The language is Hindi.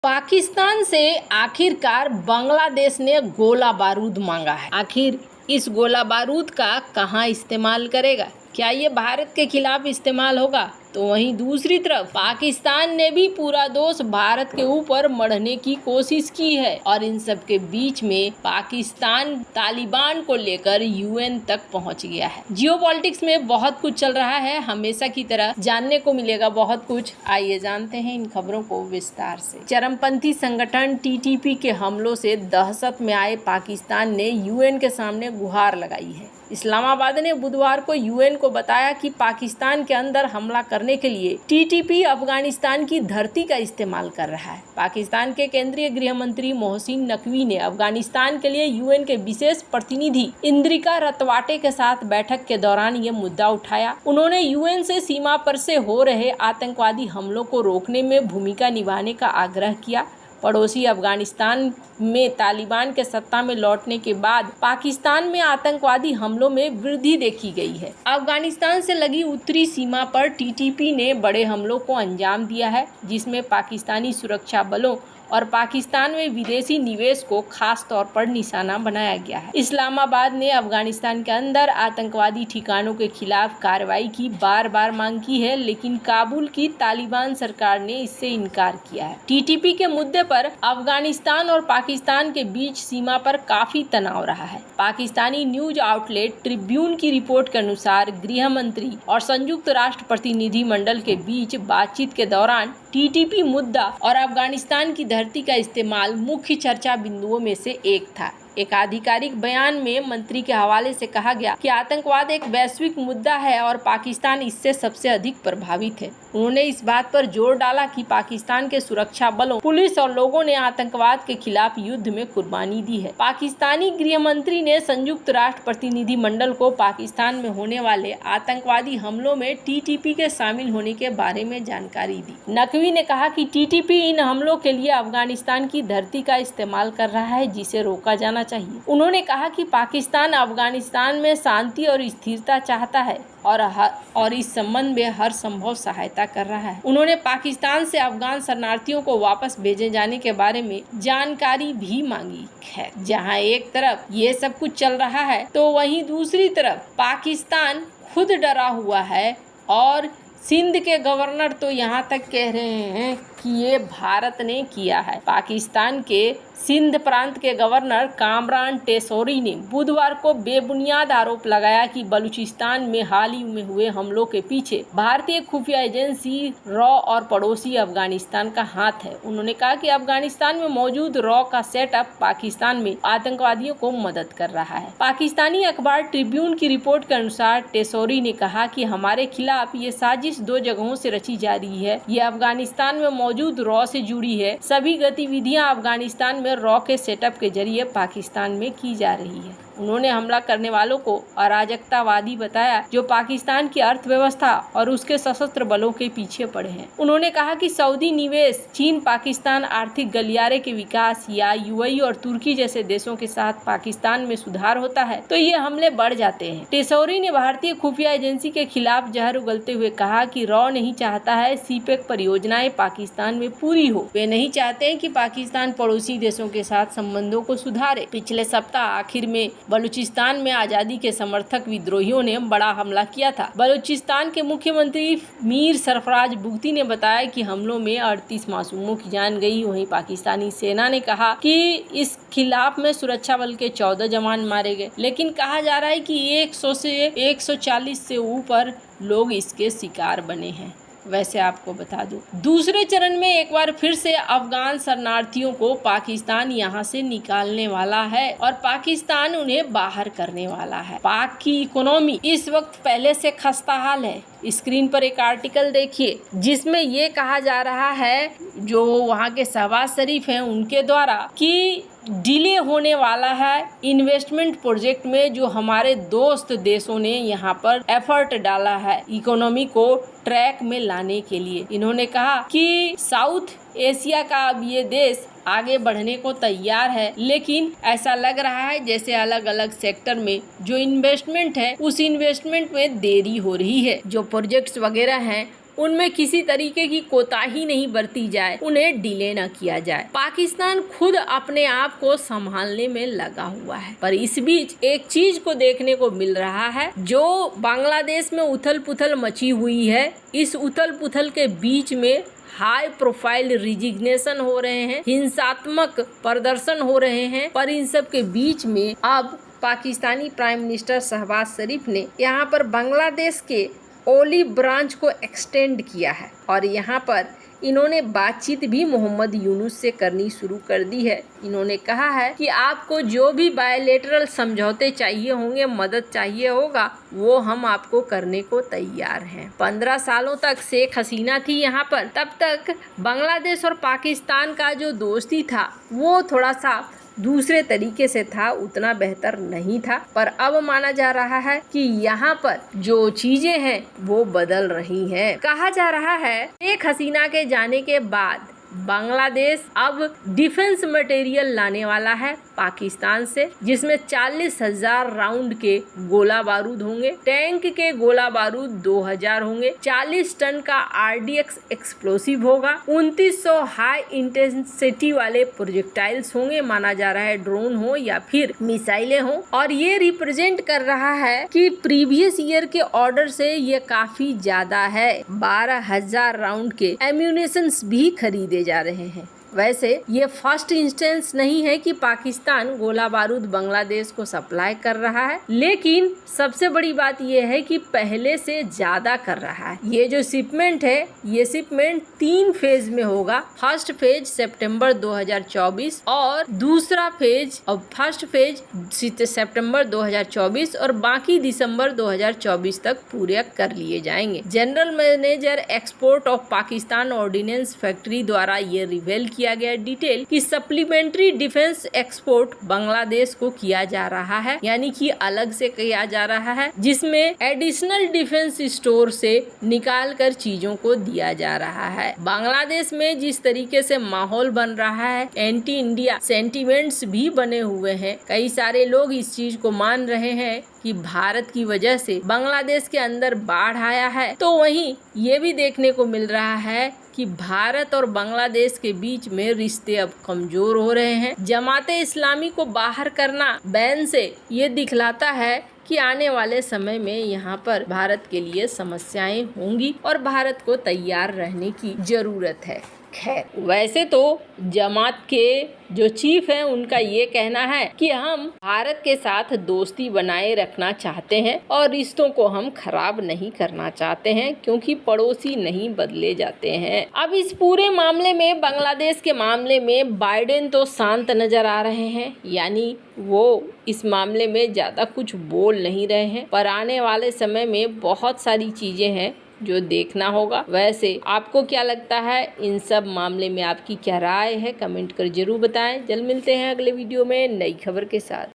पाकिस्तान से आखिरकार बांग्लादेश ने गोला बारूद मांगा है। आखिर इस गोला बारूद का कहां इस्तेमाल करेगा? क्या ये भारत के खिलाफ इस्तेमाल होगा? तो वहीं दूसरी तरफ पाकिस्तान ने भी पूरा दोष भारत के ऊपर मढ़ने की कोशिश की है और इन सब के बीच में पाकिस्तान तालिबान को लेकर यूएन तक पहुंच गया है। जियोपॉलिटिक्स में बहुत कुछ चल रहा है, हमेशा की तरह जानने को मिलेगा बहुत कुछ। आइए जानते हैं इन खबरों को विस्तार से। चरमपंथी संगठन टीटीपी के हमलों से दहशत में आए पाकिस्तान ने यूएन के सामने गुहार लगाई है। इस्लामाबाद ने बुधवार को यूएन को बताया कि पाकिस्तान के अंदर हमला करने के लिए टीटीपी अफगानिस्तान की धरती का इस्तेमाल कर रहा है। पाकिस्तान के केंद्रीय गृह मंत्री मोहसिन नकवी ने अफगानिस्तान के लिए यूएन के विशेष प्रतिनिधि इंद्रिका रतवाटे के साथ बैठक के दौरान ये मुद्दा उठाया। उन्होंने यूएन से सीमा पर से हो रहे आतंकवादी हमलों को रोकने में भूमिका निभाने का आग्रह किया। पड़ोसी अफगानिस्तान में तालिबान के सत्ता में लौटने के बाद पाकिस्तान में आतंकवादी हमलों में वृद्धि देखी गई है। अफगानिस्तान से लगी उत्तरी सीमा पर टीटीपी ने बड़े हमलों को अंजाम दिया है, जिसमें पाकिस्तानी सुरक्षा बलों और पाकिस्तान में विदेशी निवेश को खास तौर पर निशाना बनाया गया है। इस्लामाबाद ने अफगानिस्तान के अंदर आतंकवादी ठिकानों के खिलाफ कार्रवाई की बार बार मांग की है, लेकिन काबुल की तालिबान सरकार ने इससे इनकार किया है। टीटीपी के मुद्दे पर अफगानिस्तान और पाकिस्तान के बीच सीमा पर काफी तनाव रहा है। पाकिस्तानी न्यूज आउटलेट ट्रिब्यून की रिपोर्ट के अनुसार गृह मंत्री और संयुक्त राष्ट्र प्रतिनिधि मंडल के बीच बातचीत के दौरान टीटीपी मुद्दा और अफगानिस्तान की धरती का इस्तेमाल मुख्य चर्चा बिंदुओं में से एक था। एक आधिकारिक बयान में मंत्री के हवाले से कहा गया कि आतंकवाद एक वैश्विक मुद्दा है और पाकिस्तान इससे सबसे अधिक प्रभावित है। उन्होंने इस बात पर जोर डाला कि पाकिस्तान के सुरक्षा बलों, पुलिस और लोगों ने आतंकवाद के खिलाफ युद्ध में कुर्बानी दी है। पाकिस्तानी गृह मंत्री ने संयुक्त राष्ट्र प्रतिनिधि मंडल को पाकिस्तान में होने वाले आतंकवादी हमलों में टीटीपी के शामिल होने के बारे में जानकारी दी। नकवी ने कहा कि टीटीपी इन हमलों के लिए अफगानिस्तान की धरती का इस्तेमाल कर रहा है, जिसे रोका जाना चाहिए। उन्होंने कहा कि पाकिस्तान अफगानिस्तान में शांति और स्थिरता चाहता है और इस संबंध में हर संभव सहायता कर रहा है। उन्होंने पाकिस्तान से अफगान शरणार्थियों को वापस भेजे जाने के बारे में जानकारी भी मांगी है। जहां एक तरफ ये सब कुछ चल रहा है, तो वहीं दूसरी तरफ पाकिस्तान खुद डरा हुआ है और सिंध के गवर्नर तो यहाँ तक कह रहे हैं कि ये भारत ने किया है। पाकिस्तान के सिंध प्रांत के गवर्नर कामरान टेसोरी ने बुधवार को बेबुनियाद आरोप लगाया कि बलूचिस्तान में हाल ही में हुए हमलों के पीछे भारतीय खुफिया एजेंसी रॉ और पड़ोसी अफगानिस्तान का हाथ है। उन्होंने कहा कि अफगानिस्तान में मौजूद रॉ का सेटअप पाकिस्तान में आतंकवादियों को मदद कर रहा है। पाकिस्तानी अखबार ट्रिब्यून की रिपोर्ट के अनुसार टेसोरी ने कहा कि हमारे खिलाफ ये साजिश 2 जगहों से रची जा रही है। ये अफगानिस्तान में मौजूद रॉ से जुड़ी है। सभी गतिविधियां अफगानिस्तान में रॉ के सेटअप के जरिए पाकिस्तान में की जा रही है। उन्होंने हमला करने वालों को अराजकतावादी बताया, जो पाकिस्तान की अर्थव्यवस्था और उसके सशस्त्र बलों के पीछे पड़े हैं। उन्होंने कहा कि सऊदी निवेश, चीन पाकिस्तान आर्थिक गलियारे के विकास या यूएई और तुर्की जैसे देशों के साथ पाकिस्तान में सुधार होता है तो ये हमले बढ़ जाते हैं। टेसोरी ने भारतीय खुफिया एजेंसी के खिलाफ जहर उगलते हुए कहा कि रॉ नहीं चाहता है सीपेक परियोजनाएं पाकिस्तान में पूरी हो। वे नहीं चाहते हैं कि पाकिस्तान पड़ोसी देशों के साथ संबंधों को सुधारे। पिछले सप्ताह आखिर में बलूचिस्तान में आजादी के समर्थक विद्रोहियों ने बड़ा हमला किया था। बलूचिस्तान के मुख्यमंत्री मीर सरफराज बुगती ने बताया कि हमलों में 38 मासूमों की जान गई। वहीं पाकिस्तानी सेना ने कहा कि इस खिलाफ में सुरक्षा बल के 14 जवान मारे गए, लेकिन कहा जा रहा है कि 100 से 140 से ऊपर लोग इसके शिकार बने हैं। वैसे आपको बता दूं, दूसरे चरण में एक बार फिर से अफगान शरणार्थियों को पाकिस्तान यहां से निकालने वाला है और पाकिस्तान उन्हें बाहर करने वाला है। पाक की इकोनॉमी इस वक्त पहले से खस्ताहाल है। स्क्रीन पर एक आर्टिकल देखिए, जिसमें ये कहा जा रहा है, जो वहाँ के शहबाज शरीफ हैं उनके द्वारा, कि डिले होने वाला है इन्वेस्टमेंट प्रोजेक्ट में जो हमारे दोस्त देशों ने यहाँ पर एफर्ट डाला है इकोनॉमी को ट्रैक में लाने के लिए। इन्होंने कहा कि साउथ एशिया का अब ये देश आगे बढ़ने को तैयार है, लेकिन ऐसा लग रहा है जैसे अलग अलग सेक्टर में जो इन्वेस्टमेंट है उस इन्वेस्टमेंट में देरी हो रही है। जो प्रोजेक्ट्स वगैरह हैं उनमें किसी तरीके की कोताही नहीं बरती जाए, उन्हें डिले न किया जाए। पाकिस्तान खुद अपने आप को संभालने में लगा हुआ है, पर इस बीच एक चीज को देखने को मिल रहा है, जो बांग्लादेश में उथल पुथल मची हुई है, इस उथल पुथल के बीच में हाई प्रोफाइल रिजिग्नेशन हो रहे हैं, हिंसात्मक प्रदर्शन हो रहे हैं, पर इन सब के बीच में अब पाकिस्तानी प्राइम मिनिस्टर शहबाज शरीफ ने यहाँ पर बांग्लादेश के ओलिव ब्रांच को एक्सटेंड किया है और यहाँ पर इन्होंने बातचीत भी मोहम्मद यूनुस से करनी शुरू कर दी है। इन्होंने कहा है कि आपको जो भी बायलैटरल समझौते चाहिए होंगे, मदद चाहिए होगा, वो हम आपको करने को तैयार हैं। 15 सालों तक शेख हसीना थी यहाँ पर, तब तक बांग्लादेश और पाकिस्तान का जो दोस्ती था वो थोड़ा सा दूसरे तरीके से था, उतना बेहतर नहीं था। पर अब माना जा रहा है कि यहाँ पर जो चीजें हैं वो बदल रही हैं। कहा जा रहा है शेख हसीना के जाने के बाद बांग्लादेश अब डिफेंस मटेरियल लाने वाला है पाकिस्तान से, जिसमें 40,000 राउंड के गोला बारूद होंगे, टैंक के गोला बारूद 2000 होंगे, 40 टन का RDX एक्सप्लोसिव होगा, 2900 हाई इंटेंसिटी वाले प्रोजेक्टाइल्स होंगे, माना जा रहा है ड्रोन हो या फिर मिसाइलें हो। और ये रिप्रेजेंट कर रहा है कि प्रीवियस ईयर के ऑर्डर से ये काफी ज्यादा है। 12,000 राउंड के एम्यूनेशंस भी खरीदे जा रहे हैं। वैसे ये फर्स्ट इंस्टेंस नहीं है कि पाकिस्तान गोला बारूद बांग्लादेश को सप्लाई कर रहा है, लेकिन सबसे बड़ी बात ये है कि पहले से ज्यादा कर रहा है। ये जो शिपमेंट है, ये शिपमेंट 3 फेज में होगा। फर्स्ट फेज सितंबर 2024 और दूसरा फेज और फर्स्ट फेज सितंबर 2024 और बाकी दिसंबर 2024 तक पूरे कर लिए जाएंगे। General manager export of Pakistan ordnance factory द्वारा ये रिवील किया गया डिटेल कि सप्लीमेंट्री डिफेंस एक्सपोर्ट बांग्लादेश को किया जा रहा है, यानी कि अलग से किया जा रहा है, जिसमें एडिशनल डिफेंस स्टोर से निकाल कर चीजों को दिया जा रहा है। बांग्लादेश में जिस तरीके से माहौल बन रहा है, एंटी इंडिया सेंटिमेंट्स भी बने हुए हैं। कई सारे लोग इस चीज को मान रहे हैं कि भारत की वजह से बांग्लादेश के अंदर बाढ़ आया है, तो वहीं ये भी देखने को मिल रहा है कि भारत और बांग्लादेश के बीच में रिश्ते अब कमजोर हो रहे हैं। जमाते इस्लामी को बाहर करना बैन से ये दिखलाता है कि आने वाले समय में यहाँ पर भारत के लिए समस्याएं होंगी और भारत को तैयार रहने की जरूरत है। खैर, वैसे तो जमात के जो चीफ हैं उनका ये कहना है कि हम भारत के साथ दोस्ती बनाए रखना चाहते हैं और रिश्तों को हम खराब नहीं करना चाहते हैं, क्योंकि पड़ोसी नहीं बदले जाते हैं। अब इस पूरे मामले में, बांग्लादेश के मामले में बाइडेन तो शांत नजर आ रहे हैं, यानी वो इस मामले में ज़्यादा कुछ बोल नहीं रहे हैं, पर आने वाले समय में बहुत सारी चीज़ें हैं जो देखना होगा। वैसे आपको क्या लगता है, इन सब मामले में आपकी क्या राय है, कमेंट कर जरूर बताएं। जल्द मिलते हैं अगले वीडियो में नई खबर के साथ।